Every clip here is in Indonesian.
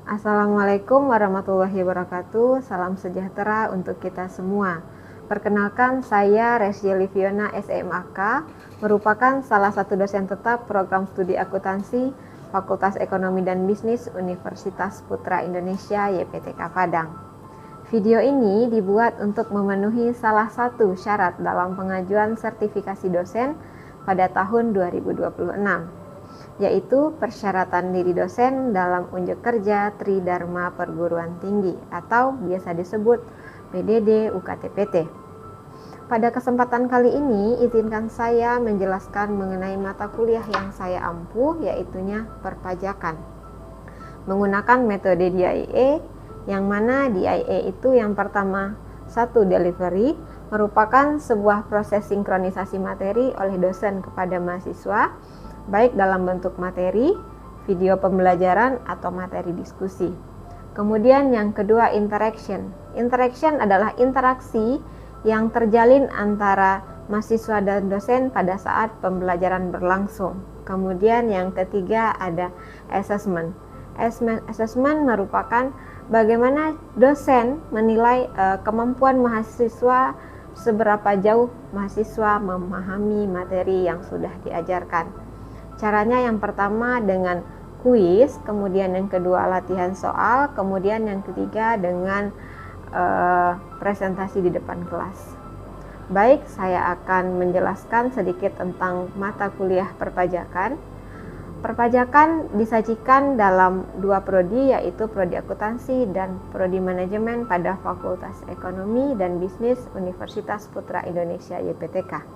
Assalamualaikum warahmatullahi wabarakatuh. Salam sejahtera untuk kita semua. Perkenalkan, saya Resya Liviona SMAK, merupakan salah satu dosen tetap program studi akuntansi Fakultas Ekonomi dan Bisnis Universitas Putra Indonesia YPTK Padang. Video ini dibuat untuk memenuhi salah satu syarat dalam pengajuan sertifikasi dosen pada tahun 2026. Yaitu persyaratan diri dosen dalam unjuk kerja Tridharma Perguruan Tinggi atau biasa disebut PDD UKT-PT. Pada kesempatan kali ini, izinkan saya menjelaskan mengenai mata kuliah yang saya ampuh, yaitunya perpajakan. Menggunakan metode DIE, yang mana DIE itu yang pertama, satu delivery, merupakan sebuah proses sinkronisasi materi oleh dosen kepada mahasiswa, baik dalam bentuk materi, video pembelajaran, atau materi diskusi. Kemudian yang kedua, interaction. Interaction adalah interaksi yang terjalin antara mahasiswa dan dosen pada saat pembelajaran berlangsung. Kemudian yang ketiga ada assessment. Assessment merupakan bagaimana dosen menilai kemampuan mahasiswa, seberapa jauh mahasiswa memahami materi yang sudah diajarkan. Caranya yang pertama dengan kuis, kemudian yang kedua latihan soal, kemudian yang ketiga dengan presentasi di depan kelas. Baik, saya akan menjelaskan sedikit tentang mata kuliah perpajakan. Perpajakan disajikan dalam dua prodi, yaitu prodi akuntansi dan prodi manajemen pada Fakultas Ekonomi dan Bisnis Universitas Putra Indonesia YPTK.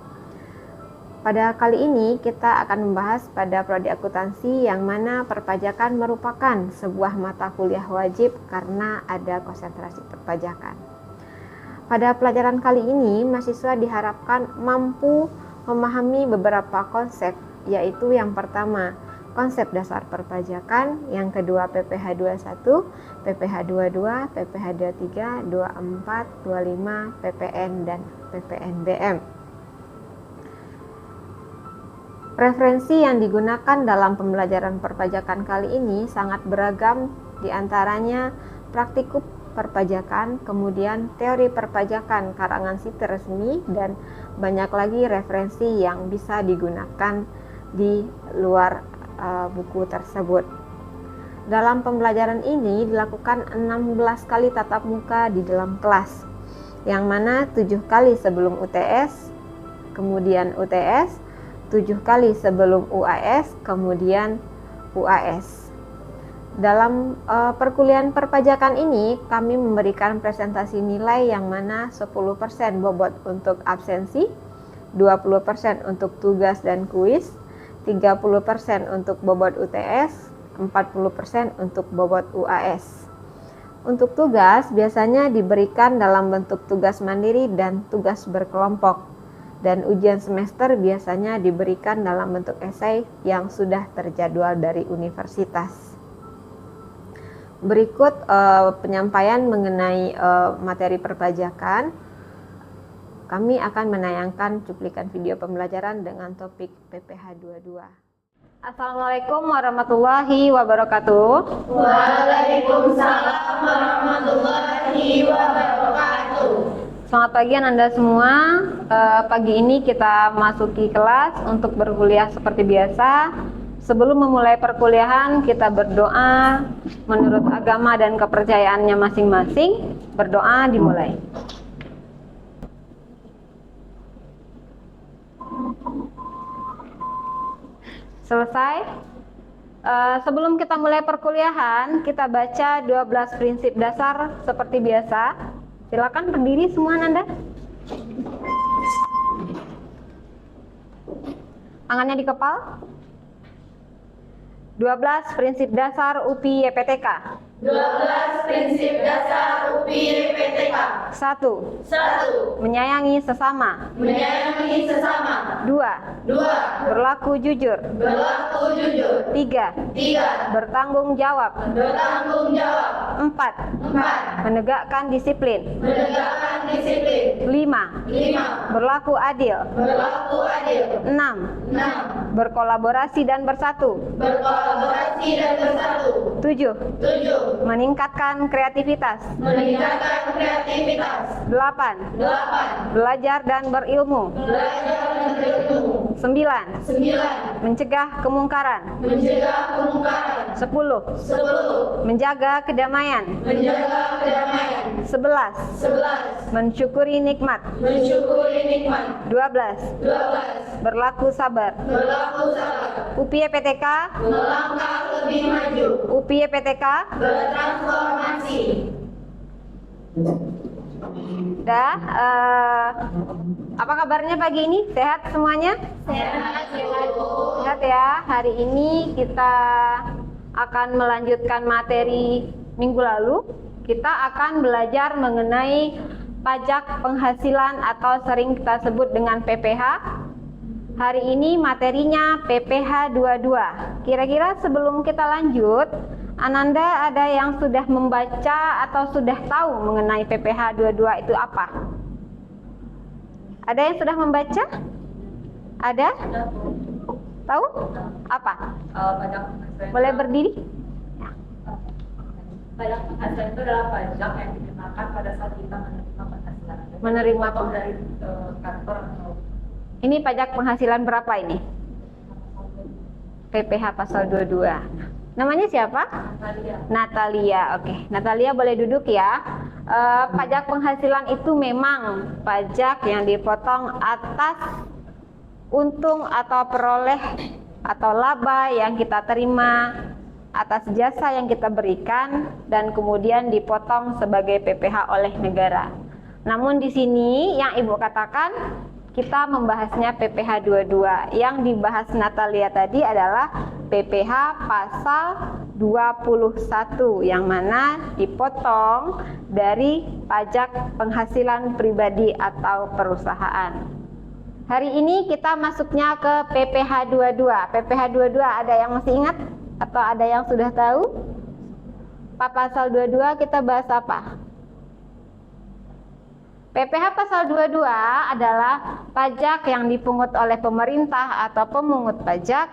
Pada kali ini kita akan membahas pada prodi akuntansi yang mana perpajakan merupakan sebuah mata kuliah wajib karena ada konsentrasi perpajakan. Pada pelajaran kali ini, mahasiswa diharapkan mampu memahami beberapa konsep, yaitu yang pertama, konsep dasar perpajakan, yang kedua PPh 21, PPh 22, PPh 23, 24, 25, PPN, dan PPNBM. Referensi yang digunakan dalam pembelajaran perpajakan kali ini sangat beragam, diantaranya praktikum perpajakan, kemudian teori perpajakan karangan Siti Resmi, dan banyak lagi referensi yang bisa digunakan di luar buku tersebut. Dalam pembelajaran ini dilakukan 16 kali tatap muka di dalam kelas, yang mana 7 kali sebelum UTS, kemudian UTS, 7 kali sebelum UAS, kemudian UAS. Dalam perkuliahan perpajakan ini, kami memberikan presentasi nilai yang mana 10% bobot untuk absensi, 20% untuk tugas dan kuis, 30% untuk bobot UTS, 40% untuk bobot UAS. Untuk tugas biasanya diberikan dalam bentuk tugas mandiri dan tugas berkelompok. Dan ujian semester biasanya diberikan dalam bentuk esai yang sudah terjadwal dari universitas. Berikut penyampaian mengenai materi perpajakan. Kami akan menayangkan cuplikan video pembelajaran dengan topik PPh 22. Assalamualaikum warahmatullahi wabarakatuh. Waalaikumsalam warahmatullahi wabarakatuh. Selamat pagi Anda semua. Pagi ini kita masuki kelas untuk berkuliah seperti biasa. Sebelum memulai perkuliahan, kita berdoa menurut agama dan kepercayaannya masing-masing. Berdoa dimulai. Selesai. Sebelum kita mulai perkuliahan, kita baca 12 prinsip dasar seperti biasa. Silakan berdiri semua Nanda. Tangannya di kepala. 12 prinsip dasar UPI YPTK. 12 prinsip dasar UPI YPTK. 1. 1. Menyayangi sesama. Menyayangi sesama. 2. 2. Berlaku jujur. Berlaku jujur. 3. 3. Bertanggung jawab. Bertanggung jawab. 4. Menegakkan disiplin. Menegakkan disiplin. 5. 5. Berlaku adil. Berlaku adil. 6. 6. Berkolaborasi dan bersatu. Berkolaborasi dan bersatu. 7. 7. Meningkatkan kreativitas. Meningkatkan kreativitas. 8. 8. Belajar dan berilmu. Belajar dan berilmu. 9. 9. Mencegah kemungkaran. Mencegah kemungkaran. 10. 10. Menjaga kedamaian. Menjaga kedamaian. 11. 11. Mensyukuri nikmat. Mensyukuri nikmat. 12. 12. Berlaku sabar. Berlaku sabar. UPI PTK. Melangkah lebih maju. UPI PTK. Bertransformasi. Dah, apa kabarnya pagi ini? Sehat semuanya? Sehat, Sehat ya. Hari ini kita akan melanjutkan materi minggu lalu. Kita akan belajar mengenai pajak penghasilan atau sering kita sebut dengan PPH. Hari ini materinya PPH 22. Kira-kira sebelum kita lanjut, Ananda ada yang sudah membaca atau sudah tahu mengenai PPH 22 itu apa? Ada yang sudah membaca? Ada? Tahu? Apa? Pajak penghasilan. Boleh berdiri? Pajak penghasilan itu adalah pajak yang dikenakan pada saat kita menerima penghasilan. Menerima Potong dari kantor atau Ini pajak penghasilan berapa ini? PPH pasal 22. Namanya siapa? Natalia. Natalia. Oke, Natalia boleh duduk ya. Pajak penghasilan itu memang pajak yang dipotong atas untung atau peroleh atau laba yang kita terima atas jasa yang kita berikan dan kemudian dipotong sebagai PPH oleh negara. Namun di sini yang Ibu katakan kita membahasnya PPH 22. Yang dibahas Natalia tadi adalah PPH pasal 21 yang mana dipotong dari pajak penghasilan pribadi atau perusahaan. Hari ini kita masuknya ke PPH 22. PPH 22 ada yang masih ingat atau ada yang sudah tahu? Pasal 22 kita bahas apa? PPH pasal 22 adalah pajak yang dipungut oleh pemerintah atau pemungut pajak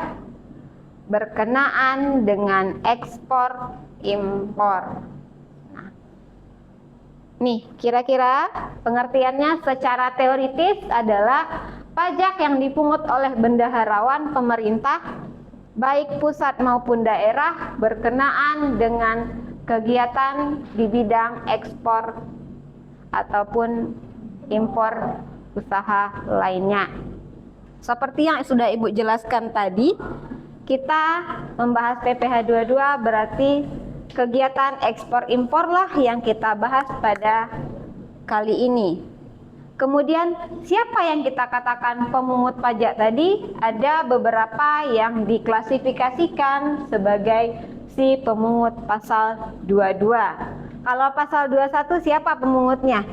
berkenaan dengan ekspor impor. Nah, nih, kira-kira pengertiannya secara teoritis adalah pajak yang dipungut oleh bendaharawan pemerintah baik pusat maupun daerah berkenaan dengan kegiatan di bidang ekspor ataupun impor usaha lainnya. Seperti yang sudah Ibu jelaskan tadi, kita membahas PPH 22 berarti kegiatan ekspor impor lah yang kita bahas pada kali ini. Kemudian siapa yang kita katakan pemungut pajak tadi? Ada beberapa yang diklasifikasikan sebagai si pemungut pasal 22. Kalau pasal 21 siapa pemungutnya?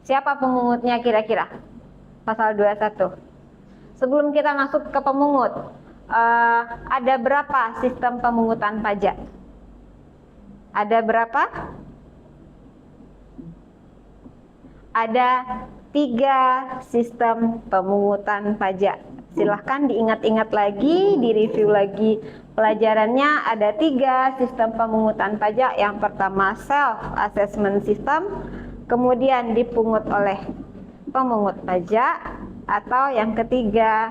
Siapa pemungutnya kira-kira? Pasal 21. Sebelum kita masuk ke pemungut, ada berapa sistem pemungutan pajak? Ada berapa? Ada 3 sistem pemungutan pajak. Silahkan diingat-ingat lagi, direview lagi pelajarannya. Ada 3 sistem pemungutan pajak. Yang pertama self assessment system, kemudian dipungut oleh pemungut pajak, atau yang ketiga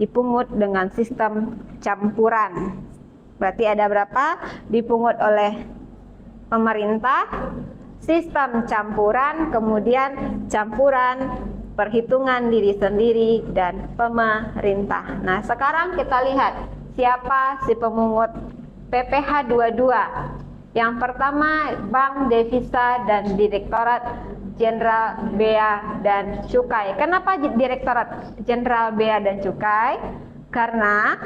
dipungut dengan sistem campuran. Berarti ada berapa? Dipungut oleh pemerintah, sistem campuran, kemudian campuran perhitungan diri sendiri dan pemerintah. Nah, sekarang kita lihat siapa si pemungut PPH 22. Yang pertama Bank Devisa dan Direktorat Jenderal Bea dan Cukai. Kenapa Direktorat Jenderal Bea dan Cukai? Karena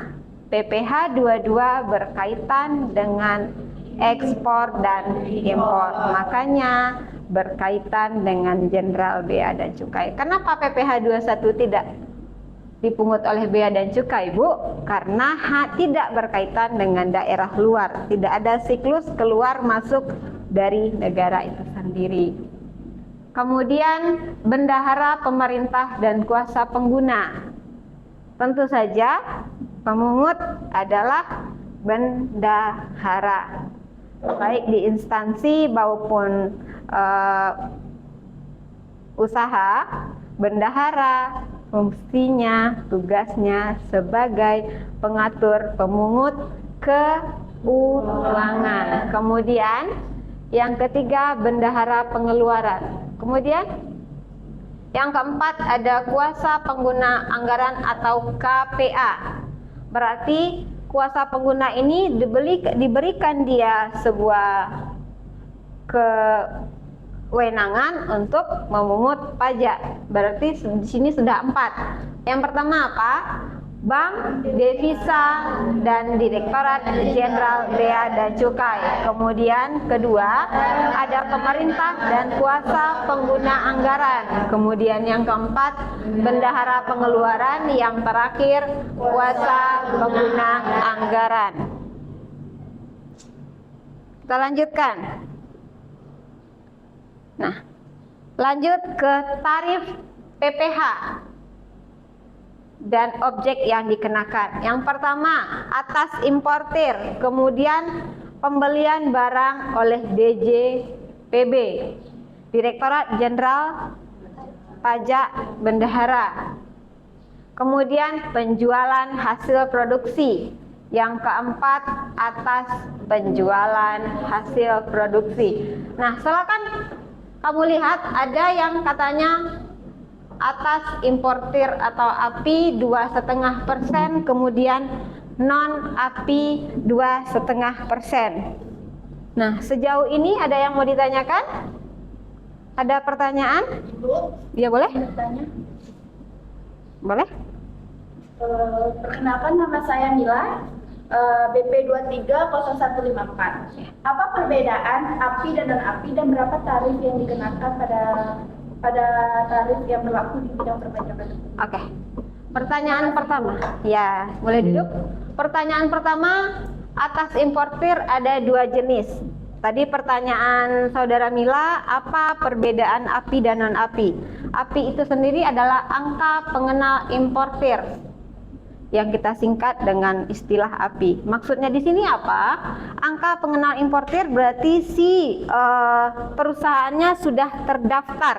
PPH 22 berkaitan dengan ekspor dan impor. Makanya berkaitan dengan Jenderal Bea dan Cukai. Kenapa PPH 21 tidak? dipungut oleh bea dan cukai, Bu, karena tidak berkaitan dengan daerah luar, tidak ada siklus keluar masuk dari negara itu sendiri. Kemudian bendahara pemerintah dan kuasa pengguna. Tentu saja pemungut adalah bendahara, baik di instansi maupun usaha. Bendahara fungsinya, tugasnya sebagai pengatur pemungut keuangan. Kemudian yang ketiga, bendahara pengeluaran. Kemudian yang keempat ada kuasa pengguna anggaran atau KPA. Berarti kuasa pengguna ini diberikan dia sebuah kewenangan untuk memungut pajak. Berarti di sini sudah 4. Yang pertama apa? Bank, Devisa, dan Direktorat Jenderal Bea dan Cukai. Kemudian kedua, ada pemerintah dan kuasa pengguna anggaran. Kemudian yang keempat, bendahara pengeluaran. Yang terakhir, kuasa pengguna anggaran. Kita lanjutkan. Nah, lanjut ke tarif PPh dan objek yang dikenakan. Yang pertama, atas importir, kemudian pembelian barang oleh DJPB, Direktorat Jenderal Pajak Bendahara. Kemudian penjualan hasil produksi. Yang keempat, atas penjualan hasil produksi. Nah, silakan kamu lihat, ada yang katanya atas importir atau API 2,5%, kemudian non API 2,5%. Nah, sejauh ini ada yang mau ditanyakan? Ada pertanyaan? Ya, boleh? Boleh? Perkenalkan, nama saya Mila, BP 230154. Apa perbedaan API dan non-API dan berapa tarif yang dikenakan pada tarif yang berlaku di bidang perpajakan? Oke. Pertanyaan pertama. Ya, boleh duduk. Pertanyaan pertama, atas importir ada 2 jenis. Tadi pertanyaan Saudara Mila, apa perbedaan API dan non-API? API itu sendiri adalah angka pengenal importir, yang kita singkat dengan istilah API. Maksudnya di sini apa? Angka pengenal importir berarti si perusahaannya sudah terdaftar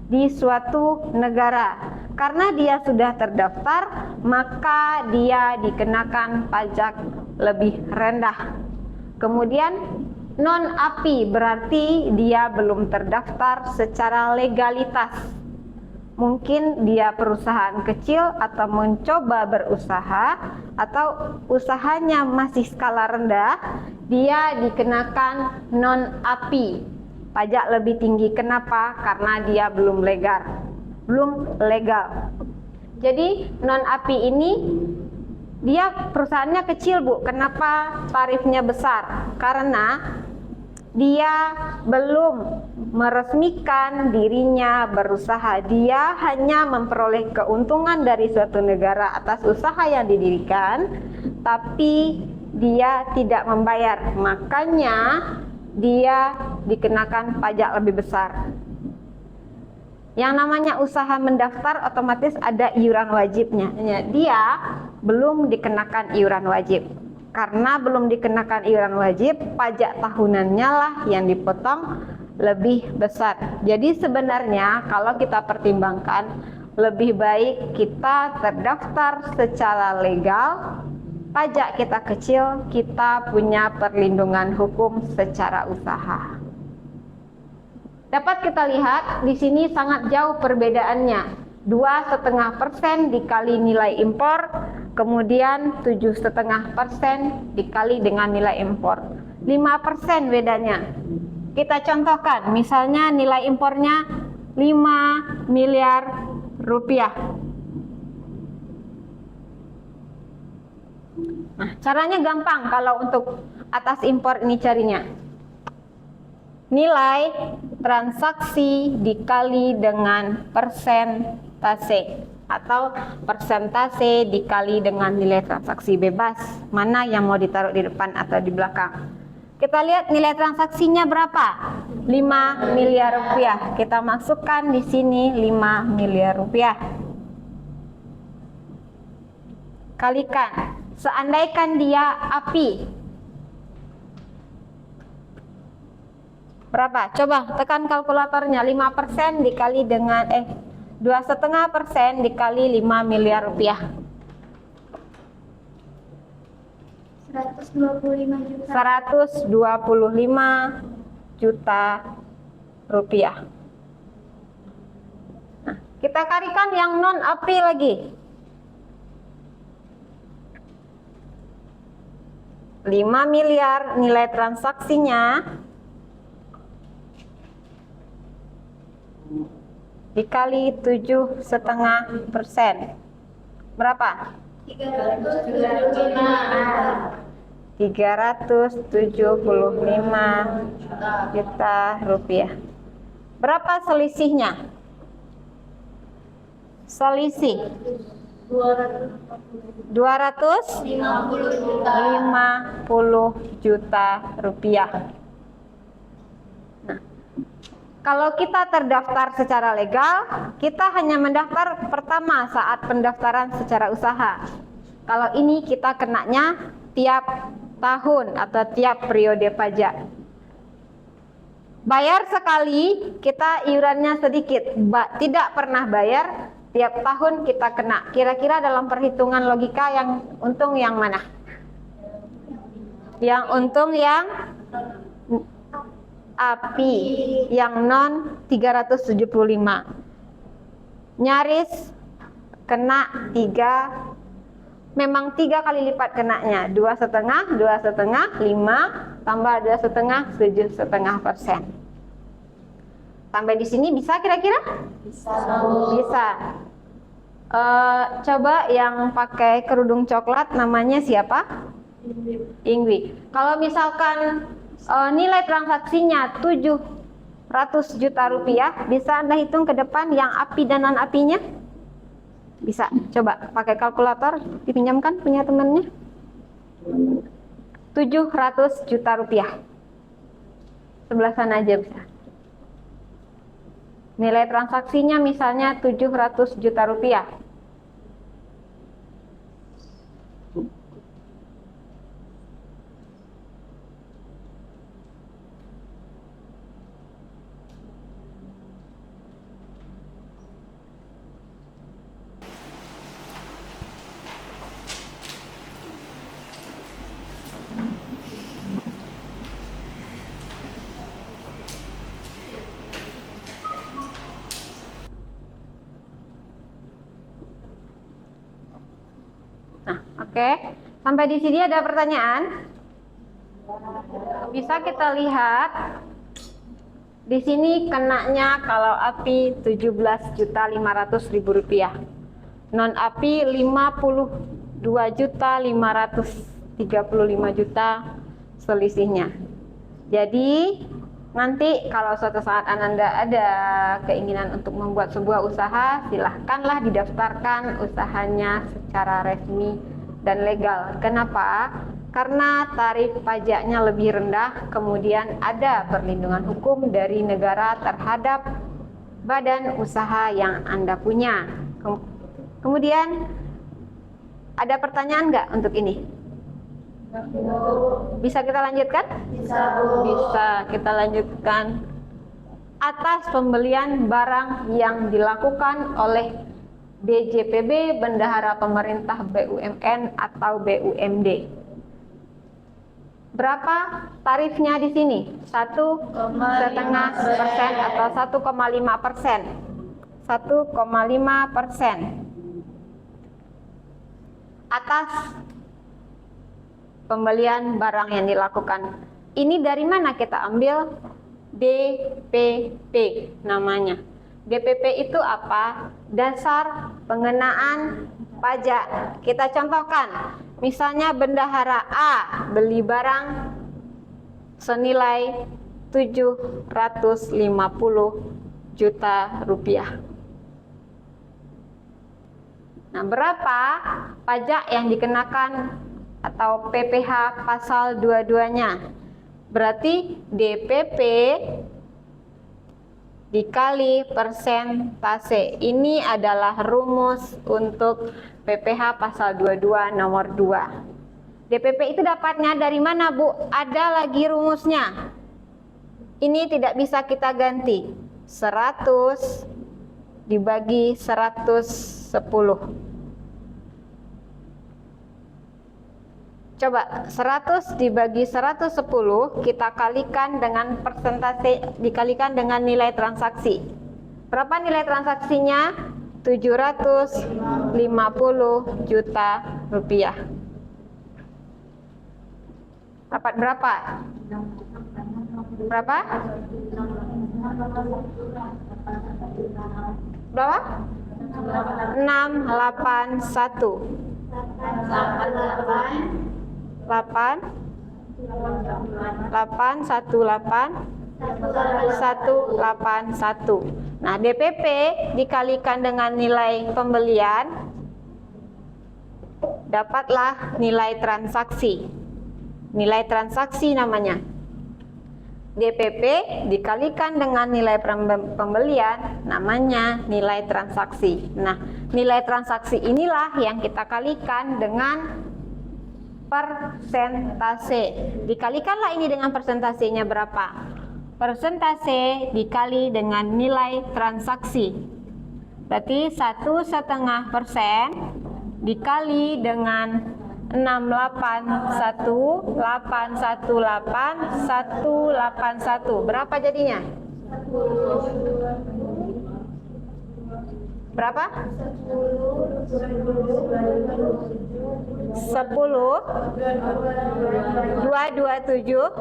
di suatu negara. Karena dia sudah terdaftar, maka dia dikenakan pajak lebih rendah. Kemudian non-API berarti dia belum terdaftar secara legalitas. Mungkin dia perusahaan kecil atau mencoba berusaha, atau usahanya masih skala rendah, dia dikenakan non-API, pajak lebih tinggi. Kenapa? Karena dia belum legal. Jadi non-API ini dia perusahaannya kecil, Bu. Kenapa tarifnya besar? Karena dia belum meresmikan dirinya berusaha. Dia hanya memperoleh keuntungan dari suatu negara atas usaha yang didirikan, tapi dia tidak membayar. Makanya dia dikenakan pajak lebih besar. Yang namanya usaha mendaftar otomatis ada iuran wajibnya. Dia belum dikenakan iuran wajib. Karena belum dikenakan iuran wajib, pajak tahunannya lah yang dipotong lebih besar. Jadi sebenarnya kalau kita pertimbangkan, lebih baik kita terdaftar secara legal, pajak kita kecil, kita punya perlindungan hukum secara usaha. Dapat kita lihat di sini sangat jauh perbedaannya. 2,5% dikali nilai impor, kemudian 7,5% dikali dengan nilai impor. 5% bedanya. Kita contohkan, misalnya nilai impornya 5 miliar rupiah. Nah, caranya gampang kalau untuk atas impor ini carinya. Nilai transaksi dikali dengan persentase. atau persentase dikali dengan nilai transaksi bebas. Mana yang mau ditaruh di depan atau di belakang? Kita lihat nilai transaksinya berapa? 5 miliar rupiah. Kita masukkan di sini 5 miliar rupiah. Kalikan. Seandainya dia api. Berapa? Coba tekan kalkulatornya. 5% dikali dengan 2,5% dikali 5 miliar rupiah. 125 juta. 125 juta rupiah. Nah, kita kalikan yang non api lagi. 5 miliar nilai transaksinya dikali 7,5%. Berapa? 375 juta rupiah. Berapa selisihnya? Selisih 250 juta rupiah. Nah, kalau kita terdaftar secara legal, kita hanya mendaftar pertama saat pendaftaran secara usaha. Kalau ini kita kenanya tiap tahun atau tiap periode pajak. Bayar sekali, kita iurannya sedikit. Tidak pernah bayar, tiap tahun kita kena. Kira-kira dalam perhitungan logika yang untung yang mana? Yang untung yang api, yang non 375. Nyaris kena 3. Memang 3 kali lipat kenanya, 2,5, 2,5, 5, tambah 2,5, 7,5%. Sampai di sini bisa kira-kira? Bisa. Coba yang pakai kerudung coklat namanya siapa? Ingwi. Kalau misalkan nilai transaksinya 700 juta rupiah, bisa Anda hitung ke depan yang api dan non apinya? Bisa. Coba pakai kalkulator, dipinjamkan punya temannya. 700 juta rupiah. Sebelah sana aja bisa. Nilai transaksinya misalnya 700 juta rupiah. Oke, sampai di sini ada pertanyaan? Bisa kita lihat di sini kenanya kalau api 17.500.000 rupiah, non api 52.535 juta selisihnya. Jadi nanti kalau suatu saat Anda ada keinginan untuk membuat sebuah usaha, silahkanlah didaftarkan usahanya secara resmi dan legal. Kenapa? Karena tarif pajaknya lebih rendah, kemudian ada perlindungan hukum dari negara terhadap badan usaha yang Anda punya. Kemudian ada pertanyaan nggak untuk ini? Bisa kita lanjutkan? Bisa kita lanjutkan. Atas pembelian barang yang dilakukan oleh BJPB, Bendahara Pemerintah BUMN atau BUMD. Berapa tarifnya di sini? 1,5% atau 1,5%? 1,5% atas pembelian barang yang dilakukan. Ini dari mana kita ambil? DPP namanya. DPP itu apa? Dasar pengenaan pajak. Kita contohkan, misalnya bendahara A beli barang senilai 750 juta rupiah. Nah, berapa pajak yang dikenakan atau PPh pasal 22-nya? Berarti DPP dikali persentase. Ini adalah rumus untuk PPh pasal 22 nomor 2. DPP itu dapatnya dari mana, Bu? Ada lagi rumusnya. Ini tidak bisa kita ganti. 100 dibagi 110. Coba 100 dibagi 110 kita kalikan dengan persentase, dikalikan dengan nilai transaksi. Berapa nilai transaksinya? 750 juta rupiah. Dapat berapa? Berapa? Berapa? 681. 181. Nah, DPP dikalikan dengan nilai pembelian, dapatlah nilai transaksi. Nilai transaksi namanya. DPP dikalikan dengan nilai pembelian, namanya nilai transaksi. Nah, nilai transaksi inilah yang kita kalikan dengan persentase. Dikalikanlah ini dengan persentasenya berapa? Persentase dikali dengan nilai transaksi. Berarti 1,5% dikali dengan 681,818,181. Berapa jadinya? Berapa? 10 227.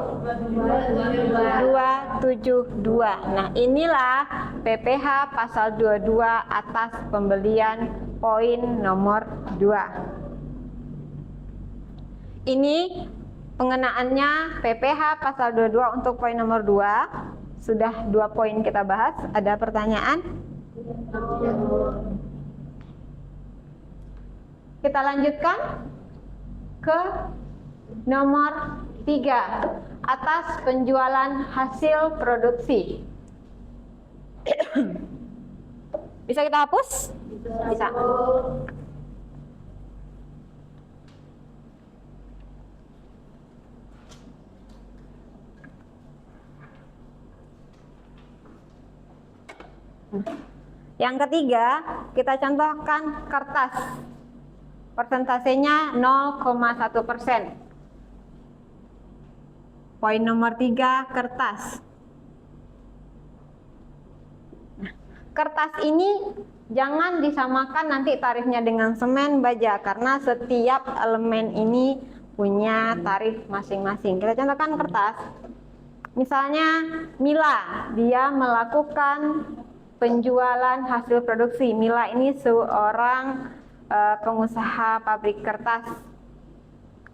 Nah, inilah PPh pasal 22 atas pembelian poin nomor 2. Ini pengenaannya PPh pasal 22 untuk poin nomor 2. Sudah 2 poin kita bahas. Ada pertanyaan? Kita lanjutkan ke nomor 3, atas penjualan hasil produksi. Bisa kita hapus? Bisa. Yang ketiga, kita contohkan kertas. Persentasenya 0,1%. Poin nomor 3, kertas. Nah, kertas ini jangan disamakan nanti tarifnya dengan semen, baja, karena setiap elemen ini punya tarif masing-masing. Kita contohkan kertas. Misalnya Mila, dia melakukan penjualan hasil produksi. Mila ini seorang pengusaha pabrik kertas.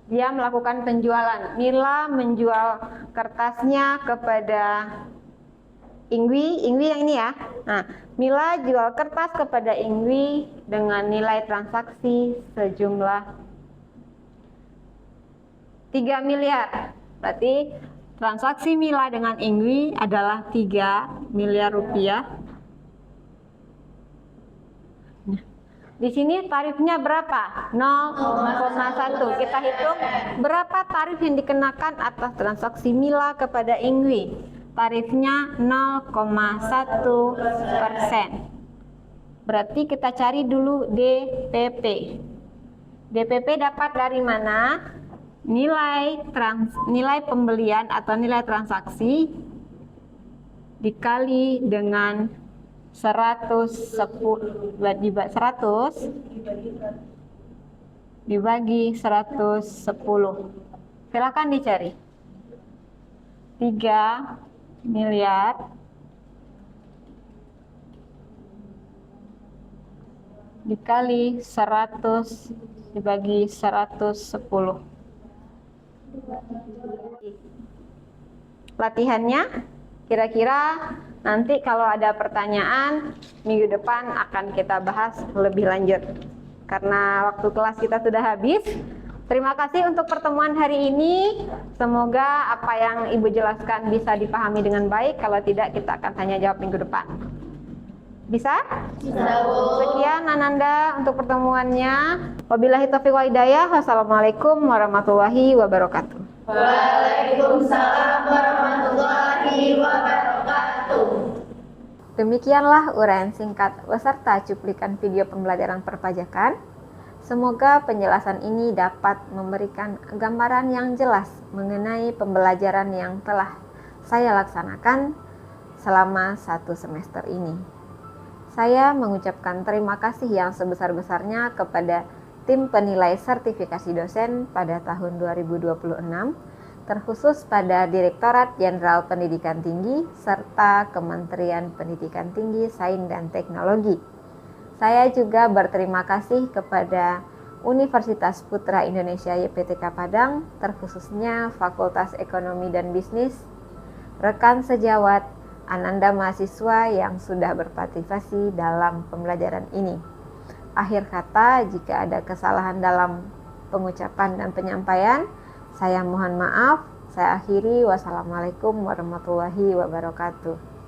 Dia melakukan penjualan. Mila menjual kertasnya kepada Ingwi yang ini ya. Nah, Mila jual kertas kepada Ingwi dengan nilai transaksi sejumlah 3 miliar. Berarti transaksi Mila dengan Ingwi adalah 3 miliar rupiah. Di sini tarifnya berapa? 0,1. Kita hitung berapa tarif yang dikenakan atas transaksi Mila kepada Ingwi. Tarifnya 0,1%. Berarti kita cari dulu DPP. DPP dapat dari mana? Nilai pembelian atau nilai transaksi dikali dengan 100 dibagi 110. Silakan dicari. 3 miliar dikali 100 dibagi 110. Latihannya kira-kira nanti kalau ada pertanyaan minggu depan akan kita bahas lebih lanjut. karena waktu kelas kita sudah habis. Terima kasih untuk pertemuan hari ini. Semoga apa yang Ibu jelaskan bisa dipahami dengan baik. Kalau tidak, kita akan tanya jawab minggu depan. Bisa? Bisa, Bu. Sekian Ananda untuk pertemuannya. Wabillahi taufiq wal hidayah. Wassalamualaikum warahmatullahi wabarakatuh. Waalaikumsalam warahmatullahi wabarakatuh. Demikianlah uraian singkat beserta cuplikan video pembelajaran perpajakan. Semoga penjelasan ini dapat memberikan gambaran yang jelas mengenai pembelajaran yang telah saya laksanakan selama 1 semester ini. Saya mengucapkan terima kasih yang sebesar-besarnya kepada tim penilai sertifikasi dosen pada tahun 2026, terkhusus pada Direktorat Jenderal Pendidikan Tinggi serta Kementerian Pendidikan Tinggi, Sains dan Teknologi. Saya juga berterima kasih kepada Universitas Putra Indonesia YPTK Padang, terkhususnya Fakultas Ekonomi dan Bisnis, rekan sejawat, Ananda mahasiswa yang sudah berpartisipasi dalam pembelajaran ini. Akhir kata, jika ada kesalahan dalam pengucapan dan penyampaian, saya mohon maaf. Saya akhiri. Wassalamualaikum warahmatullahi wabarakatuh.